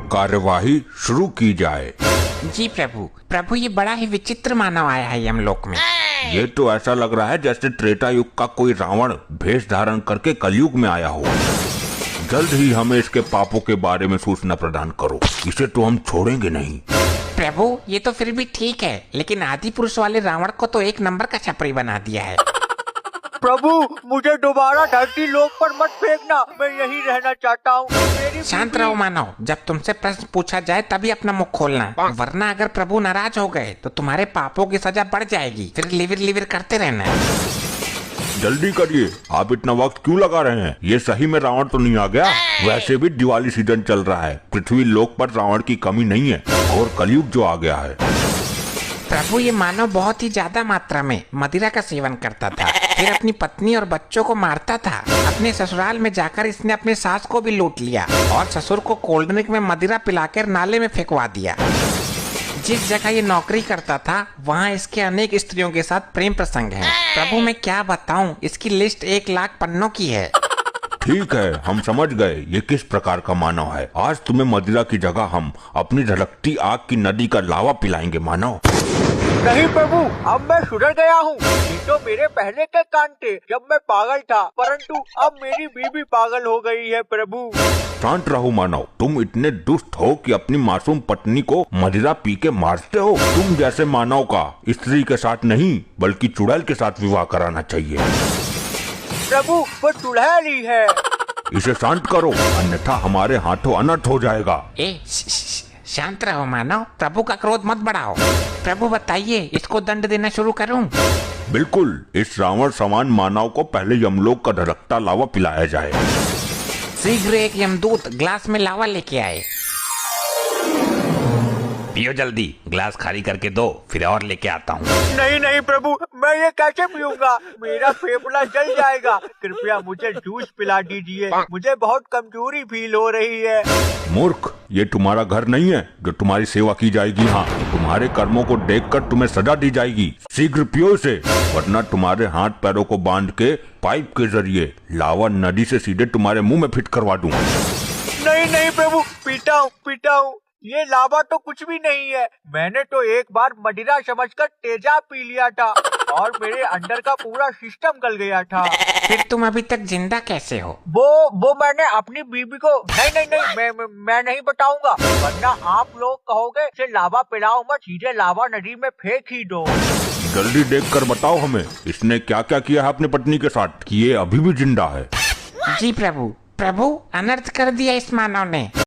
कार्यवाही शुरू की जाए। जी प्रभु। प्रभु ये बड़ा ही विचित्र मानव आया है यमलोक में। ये तो ऐसा लग रहा है जैसे त्रेता युग का कोई रावण भेष धारण करके कलयुग में आया हो। जल्द ही हमें इसके पापों के बारे में सूचना प्रदान करो, इसे तो हम छोड़ेंगे नहीं। प्रभु ये तो फिर भी ठीक है, लेकिन आदि पुरुष वाले रावण को तो एक नंबर का छपरी बना दिया है। प्रभु मुझे दोबारा धरती लोक पर मत फेंकना, मैं यहीं रहना चाहता हूँ। शांत रहो मानव, जब तुमसे प्रश्न पूछा जाए तभी अपना मुख खोलना, वरना अगर प्रभु नाराज हो गए तो तुम्हारे पापों की सजा बढ़ जाएगी। फिर लिविर लिविर करते रहना। जल्दी करिए, आप इतना वक्त क्यों लगा रहे हैं? ये सही में रावण तो नहीं आ गया? वैसे भी दिवाली सीजन चल रहा है, पृथ्वी लोक पर रावण की कमी नहीं है और कलयुग जो आ गया है। प्रभु ये मानव बहुत ही ज्यादा मात्रा में मदिरा का सेवन करता था, फिर अपनी पत्नी और बच्चों को मारता था। अपने ससुराल में जाकर इसने अपने सास को भी लूट लिया और ससुर को कोल्ड ड्रिंक में मदिरा पिलाकर नाले में फेंकवा दिया। जिस जगह ये नौकरी करता था वहाँ इसके अनेक स्त्रियों के साथ प्रेम प्रसंग है। प्रभु मैं क्या बताऊँ, इसकी लिस्ट 1 लाख पन्नों की है। ठीक है, हम समझ गए ये किस प्रकार का मानव है। आज तुम्हें मदिरा की जगह हम अपनी झलकती आग की नदी का लावा पिलाएंगे मानव। नहीं प्रभु, अब मैं सुधर गया हूँ। ये तो मेरे पहले के कान थे जब मैं पागल था, परंतु अब मेरी बीवी पागल हो गई है प्रभु। शांत रहो मानव, तुम इतने दुष्ट हो कि अपनी मासूम पत्नी को मदिरा पी के मारते हो। तुम जैसे मानव का स्त्री के साथ नहीं बल्कि चुड़ैल के साथ विवाह कराना चाहिए। प्रभु वो चुड़ैल ही है। इसे शांत करो, अन्यथा हमारे हाथों अनर्थ हो जाएगा। शांत रहो मानव, प्रभु का क्रोध मत बढ़ाओ। प्रभु बताइए, इसको दंड देना शुरू करूं? बिल्कुल, इस रावण समान मानव को पहले यमलोक का धड़कता लावा पिलाया जाए। शीघ्र एक यमदूत ग्लास में लावा लेके आए। पियो जल्दी, ग्लास खाली करके दो, फिर और लेके आता हूँ। नहीं नहीं प्रभु, मैं ये कैसे पीऊंगा? मेरा फेफड़ा जल जाएगा। कृपया मुझे जूस पिला दीजिए, मुझे बहुत कमजोरी फील हो रही है। मूर्ख, ये तुम्हारा घर नहीं है जो तुम्हारी सेवा की जाएगी। हाँ, तुम्हारे कर्मों को देखकर तुम्हें सजा दी जाएगी। शीघ्र पियो इसे, वरना तुम्हारे हाथ पैरों को बांध के पाइप के जरिए लावा नदी से सीधे तुम्हारे मुंह में फिट करवा दूं। नहीं नहीं प्रभु, पीता हूँ। ये लावा तो कुछ भी नहीं है। मैंने तो एक बार मदिरा समझकर तेजाब पी लिया था और मेरे अंदर का पूरा सिस्टम गल गया था। फिर तुम अभी तक जिंदा कैसे हो? वो मैंने अपनी बीबी को नहीं, मैं नहीं बताऊंगा, वरना आप लोग कहोगे इसे लावा पिलाओ मत, सीधे लावा नदी में फेंक ही दो। जल्दी देखकर बताओ हमें, इसने क्या क्या किया है अपनी पत्नी के साथ कि ये अभी भी जिंदा है। जी प्रभु, अनर्थ कर दिया इस मानव ने।